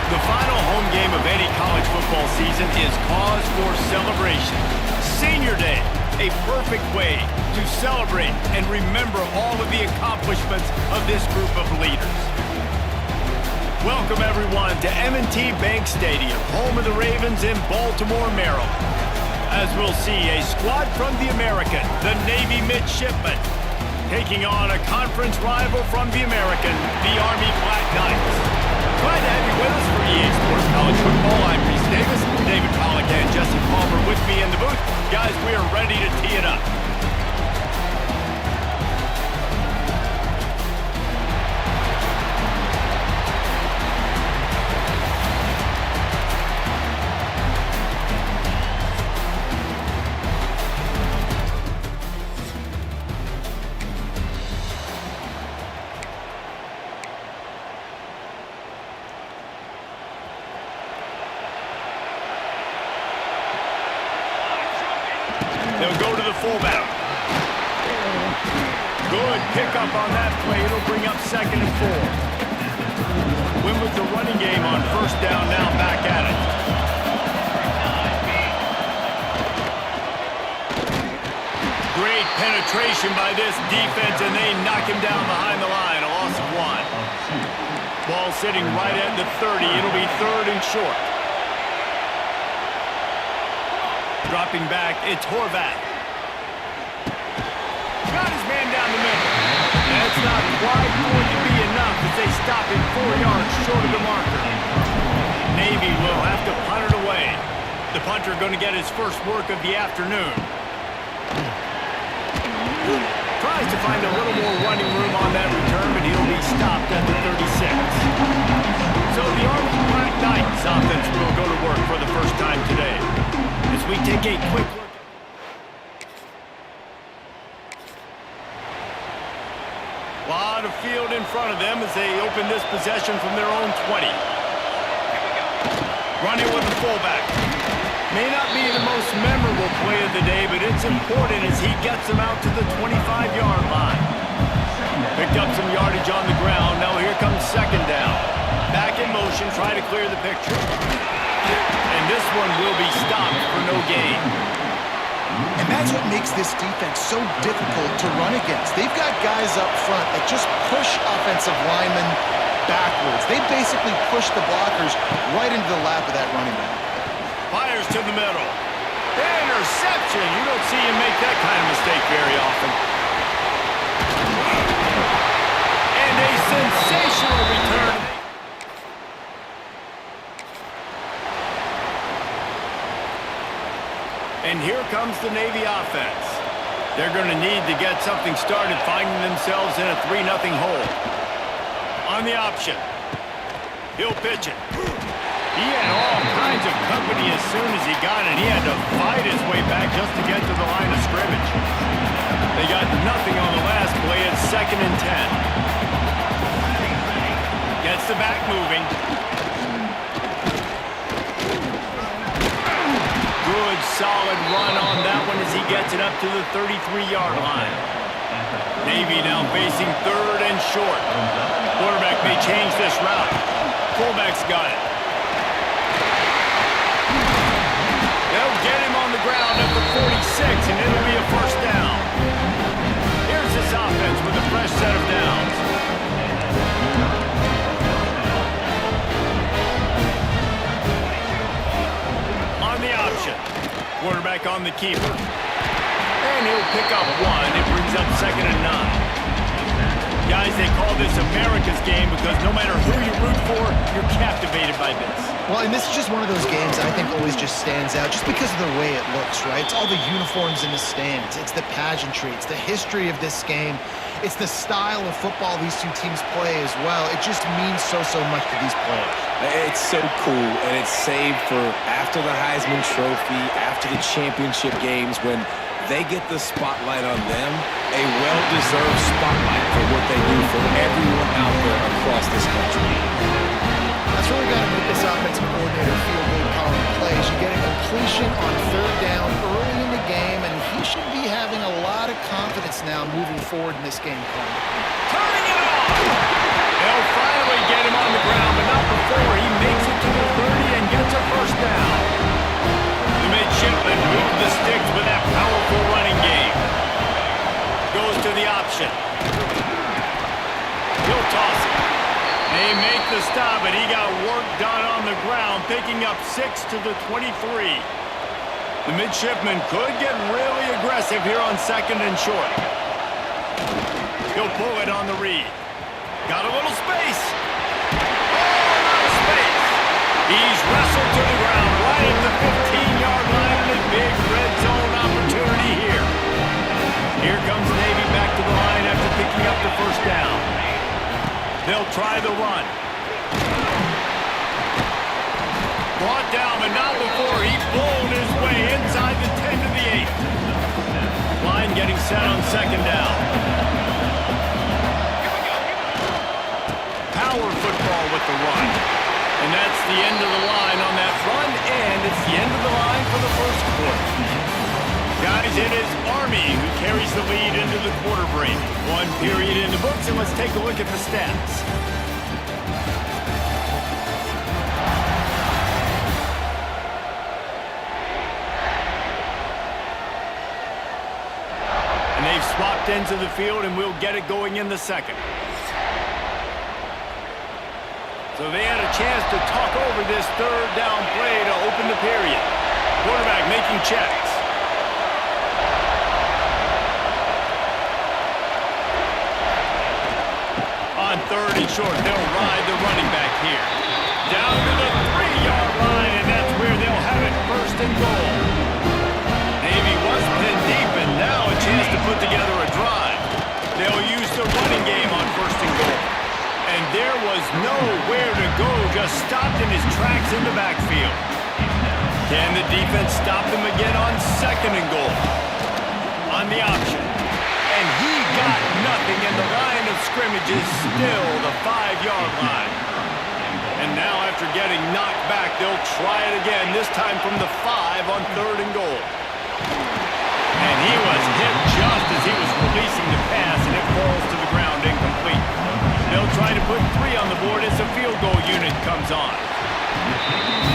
The final home game of any college football season is cause for celebration. Senior Day, a perfect way to celebrate and remember all of the accomplishments of this group of leaders. Welcome, everyone, to M&T Bank Stadium, home of the Ravens in Baltimore, Maryland. As we'll see, a squad from the American, the Navy Midshipmen, taking on a conference rival from the American, the Army Black Knights. Glad to have you with us for EA Sports College Football. I'm Reese Davis, David Pollack and Jesse Palmer with me in the booth. Guys, we are ready to tee it up. They'll go to the fullback. Good pickup on that play. It'll bring up 2nd and 4. Win with the running game on 1st down, now back at it. Great penetration by this defense, and they knock him down behind the line. A loss of 1. Ball sitting right at the 30. It'll be 3rd and short. Dropping back, it's Horvath. Got his man down the middle. That's not quite going to be enough as they stop him 4 yards short of the marker. Navy will have to punt it away. The punter going to get his first work of the afternoon. Tries to find a little more running room on that return, but he'll be stopped at the 36. So the Army Black Knights offense will go to work for the first time today. As we take a quick look. A lot of field in front of them as they open this possession from their own 20. Running with the fullback. May not be the most memorable play of the day, but it's important as he gets them out to the 25-yard line. up some yardage on the ground. Now here comes second down. Back in motion, try to clear the picture. And this one will be stopped for no gain. And that's what makes this defense so difficult to run against. They've got guys up front that just push offensive linemen backwards. They basically push the blockers right into the lap of that running back. Fires to the middle. Interception. You don't see him make that kind of mistake very often. And a sensational return. And here comes the Navy offense. They're going to need to get something started, finding themselves in a 3-0 hole. On the option. He'll pitch it. He had all kinds of company as soon as he got it. He had to fight his way back just to get to the line of scrimmage. They got nothing on the last play. It's 2nd and 10. Gets the back moving. Good, solid run on that one as he gets it up to the 33-yard line. Navy now facing 3rd and short. Quarterback may change this route. Fullback's got it. They'll get him on the ground at the 46, and it'll be a first down. Here's this offense with a fresh set of downs. On the option. Quarterback on the keeper. And he'll pick up 1. It brings up 2nd and 9. Guys, they call this America's game because no matter who you root for, you're captivated by this. Well, and this is just one of those games that I think always just stands out just because of the way it looks, right? It's all the uniforms in the stands. It's the pageantry. It's the history of this game. It's the style of football these two teams play as well. It just means so much to these players. It's so cool, and it's saved for after the Heisman Trophy, after the championship games, when they get the spotlight on them, a well-deserved spotlight for what they do for everyone out there across this country. That's really got to make this offensive coordinator feel good calling plays. You get a completion on 3rd down early in the game, and he should be having a lot of confidence now moving forward in this game plan. Turning it on! They'll finally get him on the ground, but not before he makes it to the 30 and gets a first down. The midshipman moved the sticks with that powerful running game. Goes to the option. He'll toss it. They make the stop, and he got work done on the ground, picking up 6 to the 23. The midshipman could get really aggressive here on 2nd and short. He'll pull it on the read. Got a little space. Oh, no space. He's wrestled to the ground right at the 15-yard line, and a big red zone opportunity here. Here comes Navy back to the line after picking up the first down. They'll try the run. Brought down, but not before he's blown his way inside the 10 to the 8. Line getting set on 2nd down. Power football with the run. And that's the end of the line on that run, and it's the end of the line for the first quarter. Guys, it is Army who carries the lead into the quarter break. 1 period in the books, and let's take a look at the stats. And they've swapped ends of the field, and we'll get it going in the second. So they had a chance to talk over this 3rd down play to open the period. Quarterback making checks. On 3rd and short, they'll ride the running back here. Down to the 3-yard line, and that's where they'll have it 1st and goal. Navy was pinned deep, and now a chance to put together a drive. They'll use the running game on 1st and goal. And there was nowhere to go, just stopped in his tracks in the backfield. Can the defense stop them again on 2nd and goal? On the option. And he got nothing, and the line of scrimmage is still the 5-yard line. And now after getting knocked back, they'll try it again, this time from the 5 on 3rd and goal. And he was hit just as he was releasing the pass, and it falls to the ground incomplete. field goal unit comes on.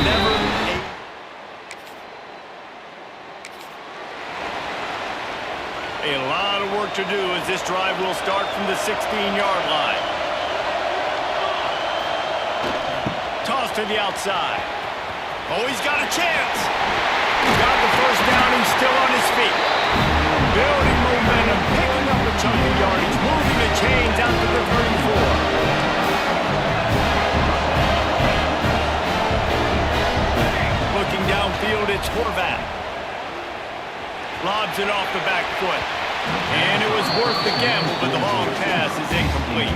Never a lot of work to do as this drive will start from the 16-yard line. Toss to the outside. Oh, he's got a chance. Got the first down. He's still on his feet. Building momentum, picking up a chunk of yardage, moving the chains out to the 34. Looking downfield, it's Horvath. Lobs it off the back foot. And it was worth the gamble, but the long pass is incomplete.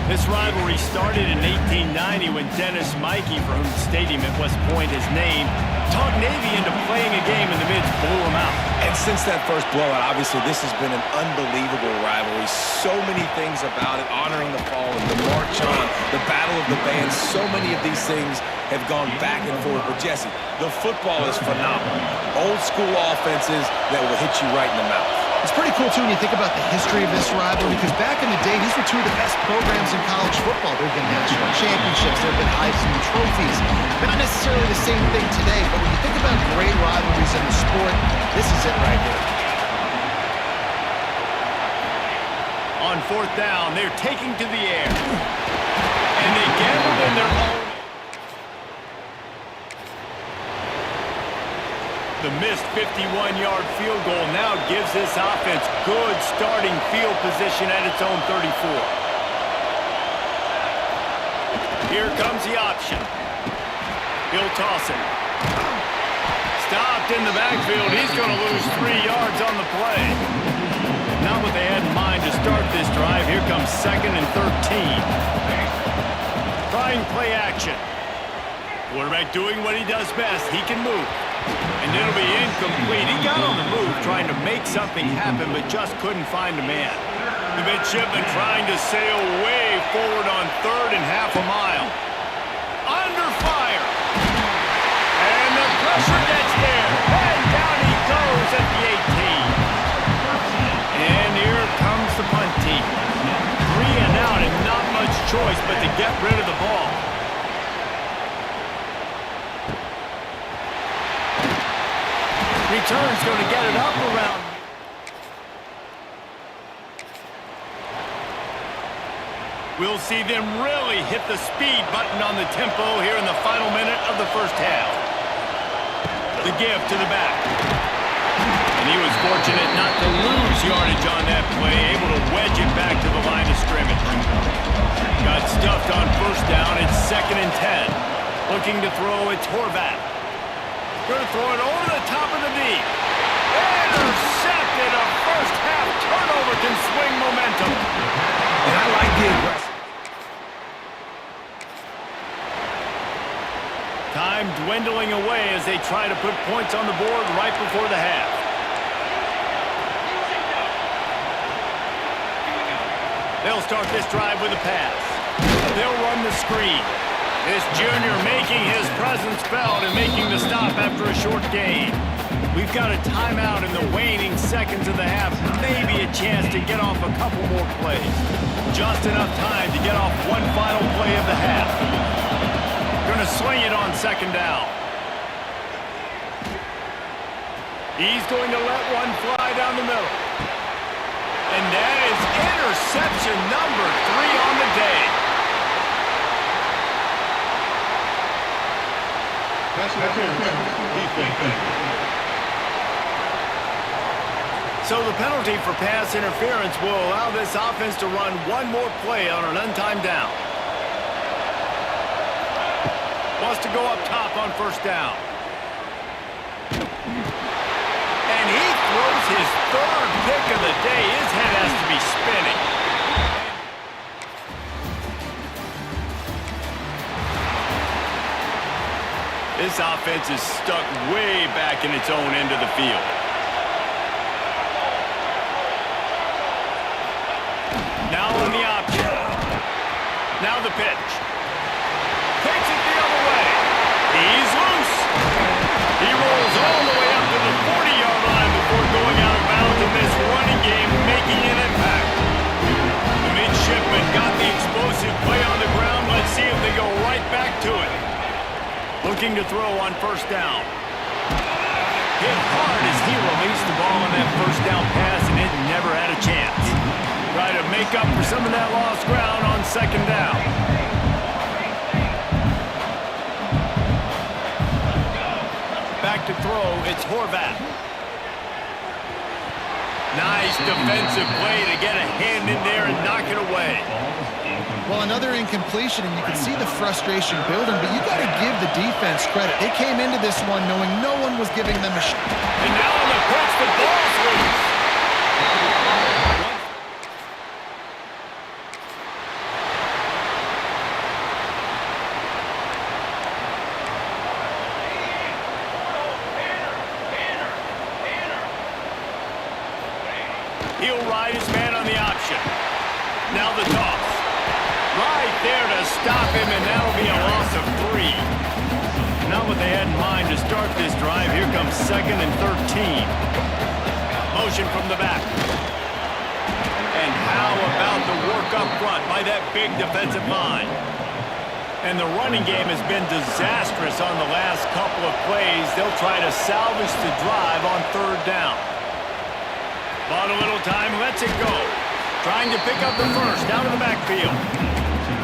This rivalry started in 1890 when Dennis Mikey, for whom the stadium at West Point is named, talked Navy into playing a game in the Mids, blew them out. And since that first blowout, obviously, this has been an unbelievable rivalry. So many things about it, honoring the fallen, the march on, the battle of the bands. So many of these things have gone back and forth. But, Jesse, the football is phenomenal. Old school offenses that will hit you right in the mouth. It's pretty cool, too, when you think about the history of this rivalry, because back in the day, these were two of the best programs in college football. There have been national championships, there have been Heisman trophies. Not necessarily the same thing today, but when you think about great rivalries in the sport, this is it right here. On fourth down, they're taking to the air. And they gambled in their own. The missed 51-yard field goal now gives this offense good starting field position at its own 34. Here comes the option. He'll toss it. Stopped in the backfield. He's going to lose 3 yards on the play. Not what they had in mind to start this drive. Here comes 2nd and 13. Trying play action. Quarterback doing what he does best. He can move. And it'll be incomplete. He got on the move trying to make something happen, but just couldn't find a man. The midshipman trying to sail way forward on 3rd and half a mile. Under fire. And the pressure gets there. And down he goes at the 18. And here comes the punt team. 3 and out and not much choice but to get rid of the ball. Return's going to get it up around. We'll see them really hit the speed button on the tempo here in the final minute of the first half. The give to the back. And he was fortunate not to lose yardage on that play, able to wedge it back to the line of scrimmage. Got stuffed on first down. It's 2nd and 10. Looking to throw, it's Horvath. Going to throw it over the top of the deep. Intercepted. A first half turnover can swing momentum. And I like the aggressive. Time dwindling away as they try to put points on the board right before the half. They'll start this drive with a pass. They'll run the screen. This junior making his presence felt and making the stop after a short gain. We've got a timeout in the waning seconds of the half. Maybe a chance to get off a couple more plays. Just enough time to get off one final play of the half. Going to swing it on 2nd down. He's going to let one fly down the middle. And that is interception number 3 on the day. So the penalty for pass interference will allow this offense to run one more play on an untimed down. Wants to go up top on first down. And he throws his 3rd pick of the day. His head has to be spinning. This offense is stuck way back in its own end of the field. Now in the option. Now the pitch. Takes it the other way. He's loose. He rolls all the way up to the 40-yard line before going out of bounds in this running game, making an impact. The midshipman got the explosive play on the ground. Let's Looking to throw on first down. Hit hard as he released the ball on that first down pass, and it never had a chance. Try to make up for some of that lost ground on second down. Back to throw, it's Horvath. Nice defensive play to get a hand in there and knock it away. Well, another incompletion, and you can see the frustration building, but you got to give the defense credit. They came into this one knowing no one was giving them a shot. And now on the pitch, the ball's loose. He'll ride his man on the option. Now the toss. Right there to stop him, and that'll be a loss of 3. Not what they had in mind to start this drive. Here comes 2nd and 13. Motion from the back. And how about the work up front by that big defensive line? And the running game has been disastrous on the last couple of plays. They'll try to salvage the drive on 3rd down. Bought a little time, lets it go. Trying to pick up the first, out of the backfield.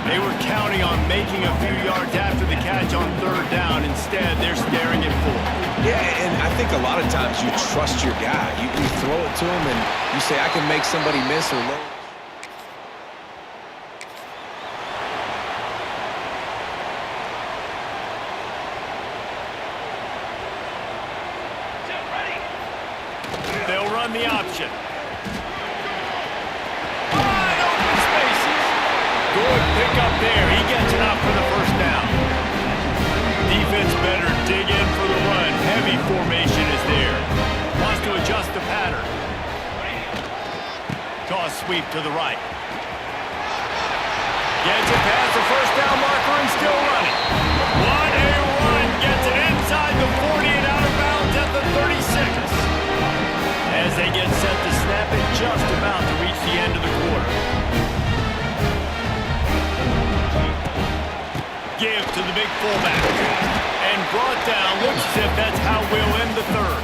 They were counting on making a few yards after the catch on 3rd down. Instead, they're staring at 4. Yeah, and I think a lot of times you trust your guy. You throw it to him, and you say, I can make somebody miss or low. They'll run the option. Wide open spaces. Good pick up there. He gets it out for the first down. Defense better dig in for the run. Heavy formation is there. Wants to adjust the pattern. Toss sweep to the right. Gets it past the first down marker and still running. What a run. Gets it inside the 40 and out of bounds at the 36. As they get set to snap it, just about to reach the end of the quarter. Give to the big fullback. And brought down. Looks as if that's how we'll end the 3rd.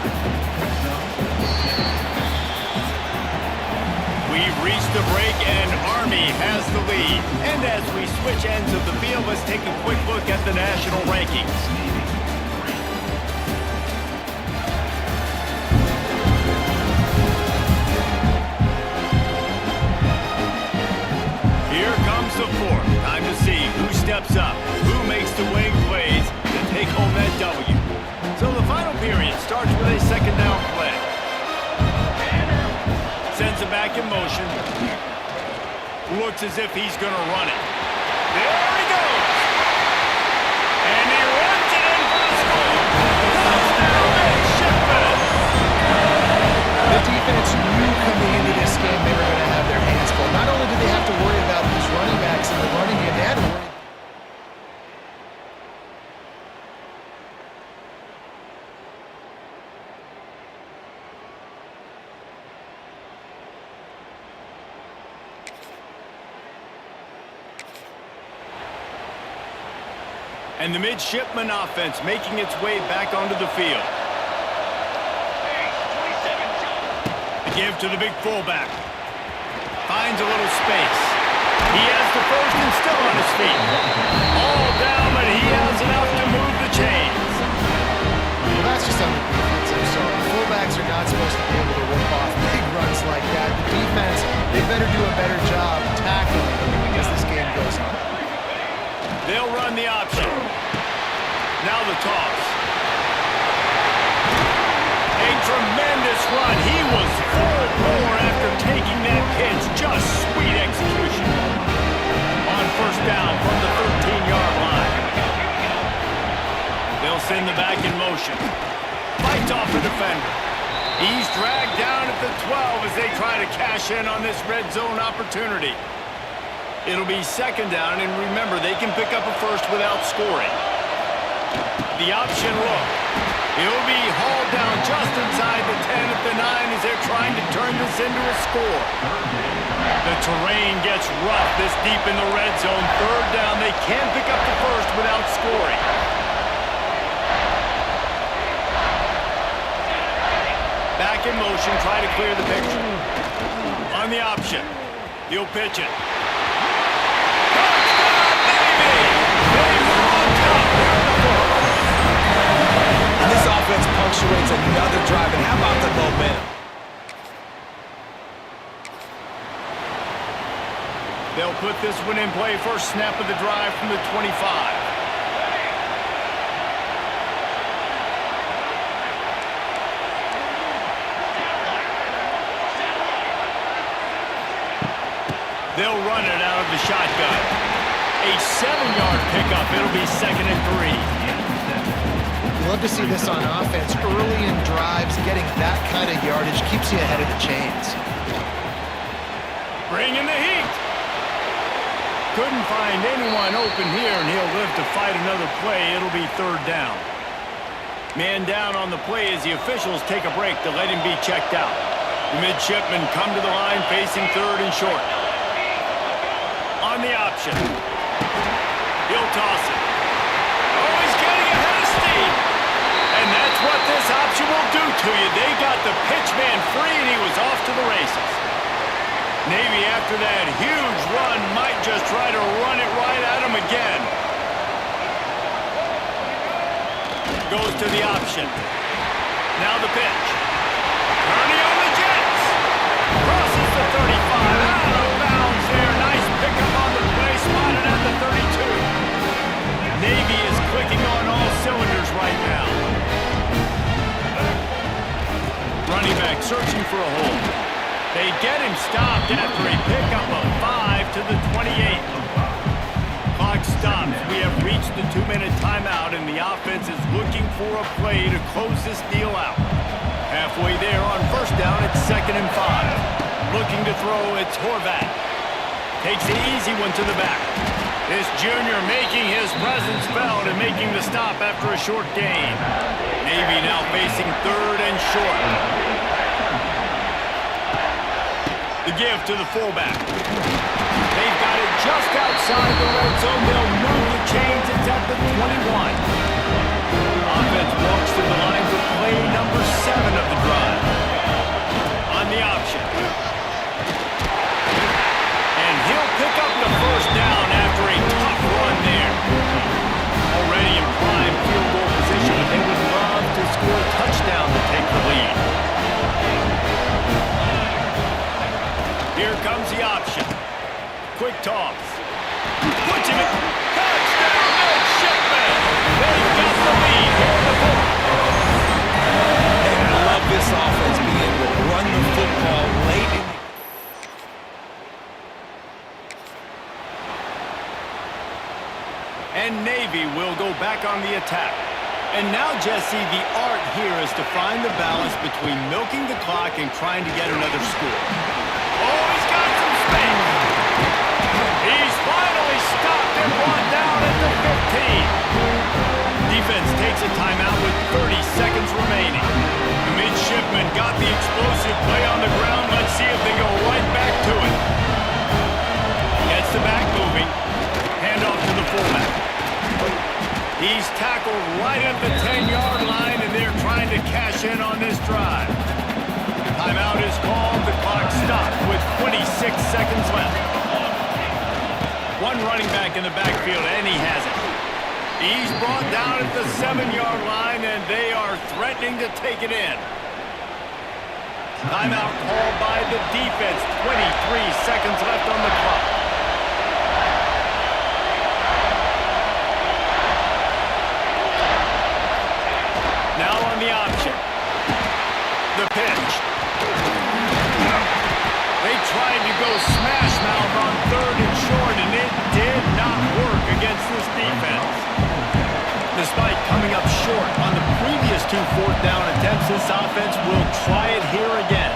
We've reached the break, and Army has the lead. And as we switch ends of the field, let's take a quick look at the national rankings. Here comes the 4th. Time to see who steps up, who makes the winning plays to take home that W. So the final period starts with a 2nd down play. Sends it back in motion. Looks as if he's going to run it. There he goes. And he runs it in for the score. Touchdown, Midshipman. The defense knew coming into this game they were going to have their hands full. Not only did they have to worry about these running backs in the running game, they had to worry. And the midshipman offense making its way back onto the field. The give to the big fullback. Finds a little space. He has the first and still on his feet. All down, but he has enough to move the chains. Well, that's just on the defense, I'm sorry. Fullbacks are not supposed to be able to work off big runs like that. The defense, they better do a better job tackling as this game goes on. They'll run the option. Now the toss. A tremendous run. He was full bore after taking that pitch. Just sweet execution. On first down from the 13-yard line. They'll send the back in motion. Fights off the defender. He's dragged down at the 12 as they try to cash in on this red zone opportunity. It'll be 2nd down, and remember, they can pick up a first without scoring. The option look. He'll be hauled down just inside the 10 at the 9 as they're trying to turn this into a score. The terrain gets rough this deep in the red zone. 3rd down, they can't pick up the first without scoring. Back in motion, try to clear the picture. On the option, he'll pitch it. And this offense punctuates another drive. And how about the momentum? They'll put this one in play. First snap of the drive from the 25. They'll run it out of the shotgun. A 7-yard pickup. It'll be 2nd and 3. You love to see this on offense. Early in drives, getting that kind of yardage keeps you ahead of the chains. Bring in the heat. Couldn't find anyone open here, and he'll live to fight another play. It'll be 3rd down. Man down on the play as the officials take a break to let him be checked out. The midshipmen come to the line facing 3rd and short. On the option. He'll toss it. Oh, he's getting ahead of steam. And that's what this option will do to you. They got the pitch man free, and he was off to the races. Navy, after that huge run, might just try to run it right at him again. Goes to the option. Now the pitch. Turning on the Jets. Crosses the 35. Out of bounds there. Nice pickup on the play. Spotted at the 32. Navy is clicking on all cylinders right now. Running back searching for a hole. They get him stopped after a pickup of 5 to the 28. Clock stops. We have reached the 2-minute timeout, and the offense is looking for a play to close this deal out. Halfway there on 1st down, it's 2nd and 5. Looking to throw, it's Horvat. Takes the easy one to the back. This junior making his presence felt and making the stop after a short gain. Navy now facing 3rd and short. The give to the fullback. They've got it just outside the red zone. They'll move the chains. It's at the 21. Offense walks to the line for play number 7 of the drive. On the option. And he'll pick up the 1st down after a tough run there. Already in prime field goal position, but they would love to score a touchdown to take the lead. Here comes the option. Quick toss. Puts him in. Touchdown, midshipmen! They've got the lead here in the 4th. And I love this offense being able to run the football late in the... And Navy will go back on the attack. And now, Jesse, the art here is to find the balance between milking the clock and trying to get another score. Oh, he's got some space. He's finally stopped and brought down at the 15. Defense takes a timeout with 30 seconds remaining. The midshipmen got the explosive play on the ground. Let's see if they go right back to it. Gets the back moving. Handoff to the fullback. He's tackled right at the 10-yard line, and they're trying to cash in on this drive. Timeout is called. The clock stopped with 26 seconds left. One running back in the backfield, and he has it. He's brought down at the 7-yard line, and they are threatening to take it in. Timeout called by the defense. 23 seconds left on the clock. Now on the option. The pitch. They tried to go smash mouth on 3rd and short, and it did not work against this defense. Despite coming up short on the previous 2 4th down attempts, this offense will try it here again.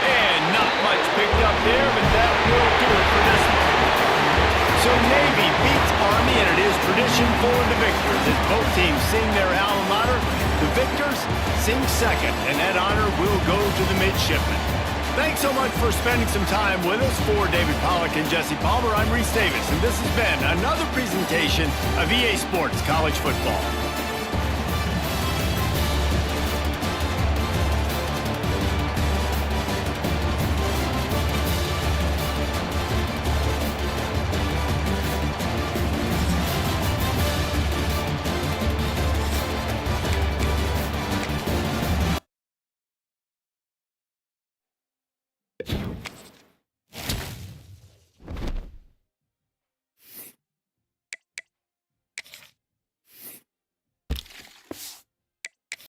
And not much picked up there, but that will do it for this one. So Navy beats Army, and it is tradition for the victors. As both teams sing their alma mater, the victors sing second, and that honor will go to the midshipmen. Thanks so much for spending some time with us. For David Pollack and Jesse Palmer, I'm Reese Davis, and this has been another presentation of EA Sports College Football.